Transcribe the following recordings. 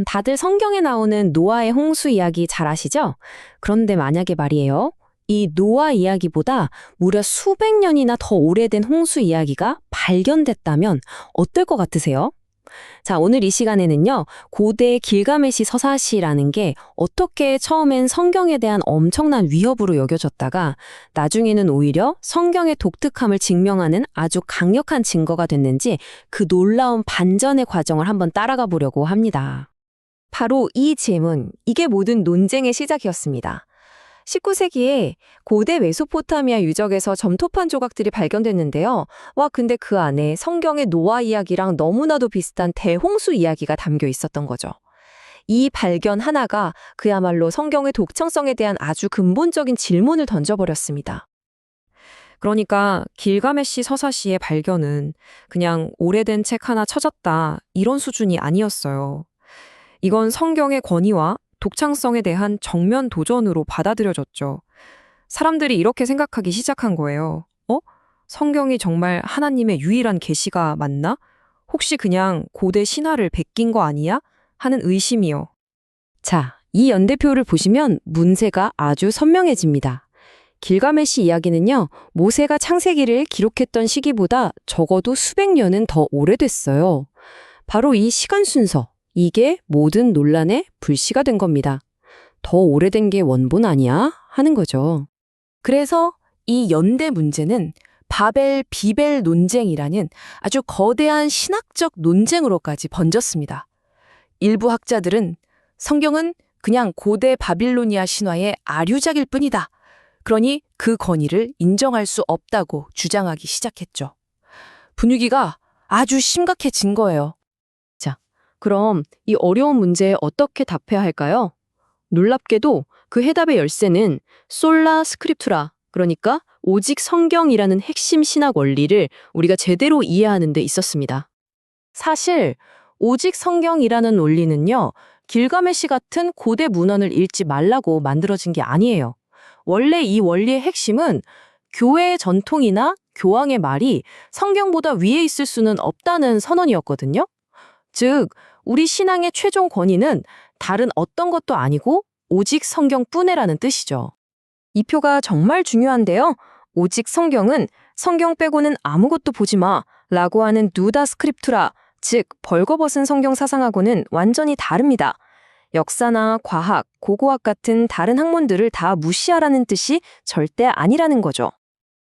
다들 성경에 나오는 노아의 홍수 이야기 잘 아시죠? 그런데 만약에 말이에요. 이 노아 이야기보다 무려 수백 년이나 더 오래된 홍수 이야기가 발견됐다면 어떨 것 같으세요? 자, 오늘 이 시간에는요, 고대 길가메시 서사시라는 게 어떻게 처음엔 성경에 대한 엄청난 위협으로 여겨졌다가 나중에는 오히려 성경의 독특함을 증명하는 아주 강력한 증거가 됐는지 그 놀라운 반전의 과정을 한번 따라가 보려고 합니다. 바로 이 질문, 이게 모든 논쟁의 시작이었습니다. 19세기에 고대 메소포타미아 유적에서 점토판 조각들이 발견됐는데요. 근데 그 안에 성경의 노아 이야기랑 너무나도 비슷한 대홍수 이야기가 담겨 있었던 거죠. 이 발견 하나가 그야말로 성경의 독창성에 대한 아주 근본적인 질문을 던져버렸습니다. 그러니까 길가메시 서사시의 발견은 그냥 오래된 책 하나 찾았다 이런 수준이 아니었어요. 이건 성경의 권위와 독창성에 대한 정면 도전으로 받아들여졌죠. 사람들이 이렇게 생각하기 시작한 거예요. 성경이 정말 하나님의 유일한 계시가 맞나? 혹시 그냥 고대 신화를 베낀 거 아니야? 하는 의심이요. 자, 이 연대표를 보시면 문제가 아주 선명해집니다. 길가메시 이야기는요, 모세가 창세기를 기록했던 시기보다 적어도 수백 년은 더 오래됐어요. 바로 이 시간 순서, 이게 모든 논란의 불씨가 된 겁니다. 더 오래된 게 원본 아니야? 하는 거죠. 그래서 이 연대 문제는 바벨-비벨 논쟁이라는 아주 거대한 신학적 논쟁으로까지 번졌습니다. 일부 학자들은 성경은 그냥 고대 바빌로니아 신화의 아류작일 뿐이다. 그러니 그 권위를 인정할 수 없다고 주장하기 시작했죠. 분위기가 아주 심각해진 거예요. 그럼 이 어려운 문제에 어떻게 답해야 할까요? 놀랍게도 그 해답의 열쇠는 솔라 스크립투라, 그러니까 오직 성경이라는 핵심 신학 원리를 우리가 제대로 이해하는 데 있었습니다. 사실 오직 성경이라는 원리는요, 길가메시 같은 고대 문헌을 읽지 말라고 만들어진 게 아니에요. 원래 이 원리의 핵심은 교회의 전통이나 교황의 말이 성경보다 위에 있을 수는 없다는 선언이었거든요. 즉, 우리 신앙의 최종 권위는 다른 어떤 것도 아니고 오직 성경뿐이라는 뜻이죠. 이 표가 정말 중요한데요. 오직 성경은 성경 빼고는 아무것도 보지 마 라고 하는 누다 스크립투라, 즉 벌거벗은 성경 사상하고는 완전히 다릅니다. 역사나 과학, 고고학 같은 다른 학문들을 다 무시하라는 뜻이 절대 아니라는 거죠.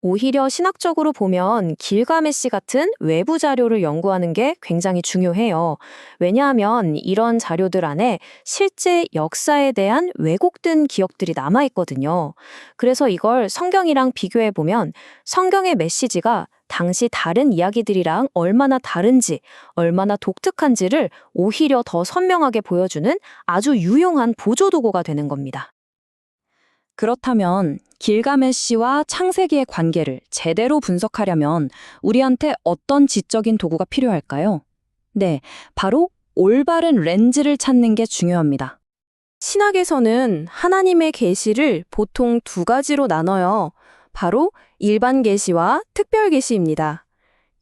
오히려 신학적으로 보면 길가메시 같은 외부 자료를 연구하는 게 굉장히 중요해요. 왜냐하면 이런 자료들 안에 실제 역사에 대한 왜곡된 기억들이 남아있거든요. 그래서 이걸 성경이랑 비교해보면 성경의 메시지가 당시 다른 이야기들이랑 얼마나 다른지, 얼마나 독특한지를 오히려 더 선명하게 보여주는 아주 유용한 보조도구가 되는 겁니다. 그렇다면 길가메시와 창세기의 관계를 제대로 분석하려면 우리한테 어떤 지적인 도구가 필요할까요? 네, 바로 올바른 렌즈를 찾는 게 중요합니다. 신학에서는 하나님의 계시를 보통 두 가지로 나눠요. 바로 일반 계시와 특별 계시입니다.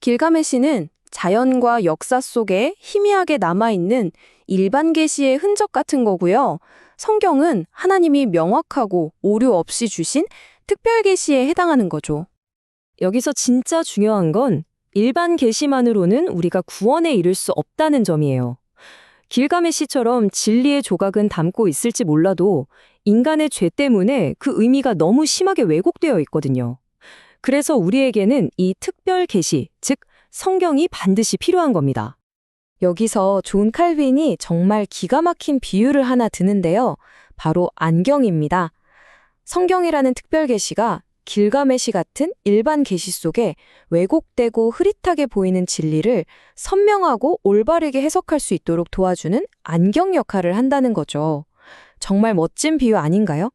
길가메시는 자연과 역사 속에 희미하게 남아있는 일반 계시의 흔적 같은 거고요. 성경은 하나님이 명확하고 오류 없이 주신 특별 계시에 해당하는 거죠. 여기서 진짜 중요한 건 일반 계시만으로는 우리가 구원에 이를 수 없다는 점이에요. 길가메시처럼 진리의 조각은 담고 있을지 몰라도 인간의 죄 때문에 그 의미가 너무 심하게 왜곡되어 있거든요. 그래서 우리에게는 이 특별 계시, 즉 성경이 반드시 필요한 겁니다. 여기서 존 칼빈이 정말 기가 막힌 비유를 하나 드는데요. 바로 안경입니다. 성경이라는 특별 계시가 길가메시 같은 일반 계시 속에 왜곡되고 흐릿하게 보이는 진리를 선명하고 올바르게 해석할 수 있도록 도와주는 안경 역할을 한다는 거죠. 정말 멋진 비유 아닌가요?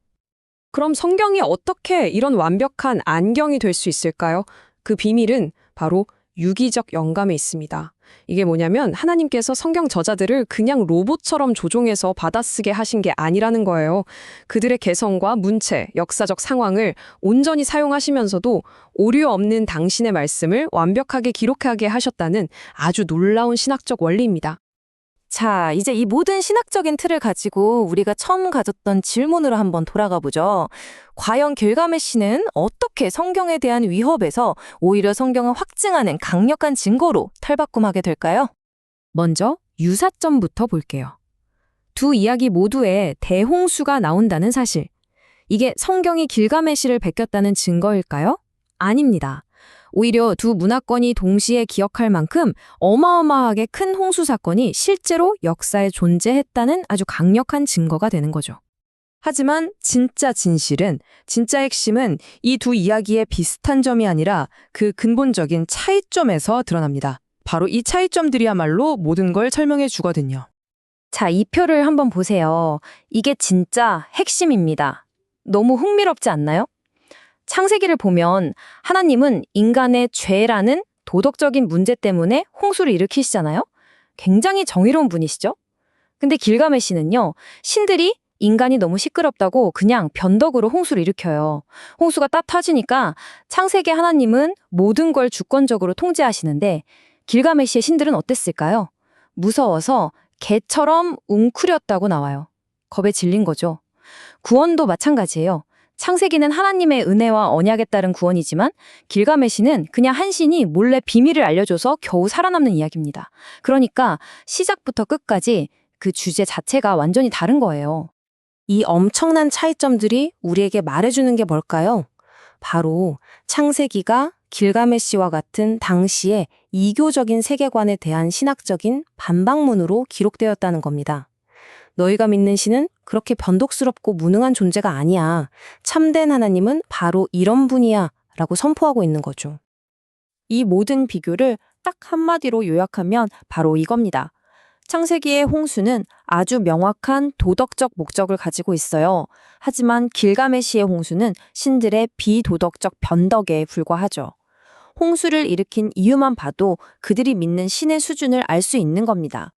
그럼 성경이 어떻게 이런 완벽한 안경이 될 수 있을까요? 그 비밀은 바로 유기적 영감에 있습니다. 이게 뭐냐면 하나님께서 성경 저자들을 그냥 로봇처럼 조종해서 받아쓰게 하신 게 아니라는 거예요. 그들의 개성과 문체, 역사적 상황을 온전히 사용하시면서도 오류 없는 당신의 말씀을 완벽하게 기록하게 하셨다는 아주 놀라운 신학적 원리입니다. 자, 이제 이 모든 신학적인 틀을 가지고 우리가 처음 가졌던 질문으로 한번 돌아가 보죠. 과연 길가메시는 어떻게 성경에 대한 위협에서 오히려 성경을 확증하는 강력한 증거로 탈바꿈하게 될까요? 먼저 유사점부터 볼게요. 두 이야기 모두에 대홍수가 나온다는 사실. 이게 성경이 길가메시를 베꼈다는 증거일까요? 아닙니다. 오히려 두 문화권이 동시에 기억할 만큼 어마어마하게 큰 홍수 사건이 실제로 역사에 존재했다는 아주 강력한 증거가 되는 거죠. 하지만 진짜 진실은, 진짜 핵심은 이 두 이야기의 비슷한 점이 아니라 그 근본적인 차이점에서 드러납니다. 바로 이 차이점들이야말로 모든 걸 설명해 주거든요. 자, 이 표를 한번 보세요. 이게 진짜 핵심입니다. 너무 흥미롭지 않나요? 창세기를 보면 하나님은 인간의 죄라는 도덕적인 문제 때문에 홍수를 일으키시잖아요? 굉장히 정의로운 분이시죠? 근데 길가메시는요, 신들이 인간이 너무 시끄럽다고 그냥 변덕으로 홍수를 일으켜요. 홍수가 딱 터지니까 창세기 하나님은 모든 걸 주권적으로 통제하시는데 길가메시의 신들은 어땠을까요? 무서워서 개처럼 웅크렸다고 나와요. 겁에 질린 거죠. 구원도 마찬가지예요. 창세기는 하나님의 은혜와 언약에 따른 구원이지만 길가메시는 그냥 한 신이 몰래 비밀을 알려줘서 겨우 살아남는 이야기입니다. 그러니까 시작부터 끝까지 그 주제 자체가 완전히 다른 거예요. 이 엄청난 차이점들이 우리에게 말해주는 게 뭘까요? 바로 창세기가 길가메시와 같은 당시의 이교적인 세계관에 대한 신학적인 반박문으로 기록되었다는 겁니다. 너희가 믿는 신은 그렇게 변덕스럽고 무능한 존재가 아니야. 참된 하나님은 바로 이런 분이야. 라고 선포하고 있는 거죠. 이 모든 비교를 딱 한마디로 요약하면 바로 이겁니다. 창세기의 홍수는 아주 명확한 도덕적 목적을 가지고 있어요. 하지만 길가메시의 홍수는 신들의 비도덕적 변덕에 불과하죠. 홍수를 일으킨 이유만 봐도 그들이 믿는 신의 수준을 알 수 있는 겁니다.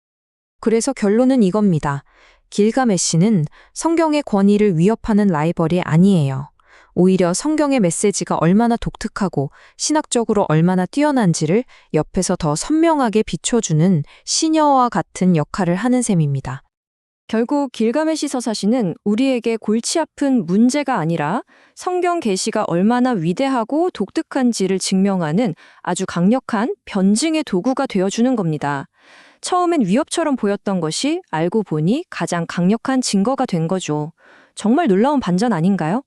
그래서 결론은 이겁니다. 길가메시는 성경의 권위를 위협하는 라이벌이 아니에요. 오히려 성경의 메시지가 얼마나 독특하고 신학적으로 얼마나 뛰어난지를 옆에서 더 선명하게 비춰주는 시녀와 같은 역할을 하는 셈입니다. 결국 길가메시 서사시는 우리에게 골치 아픈 문제가 아니라 성경 계시가 얼마나 위대하고 독특한지를 증명하는 아주 강력한 변증의 도구가 되어주는 겁니다. 처음엔 위협처럼 보였던 것이 알고 보니 가장 강력한 증거가 된 거죠. 정말 놀라운 반전 아닌가요?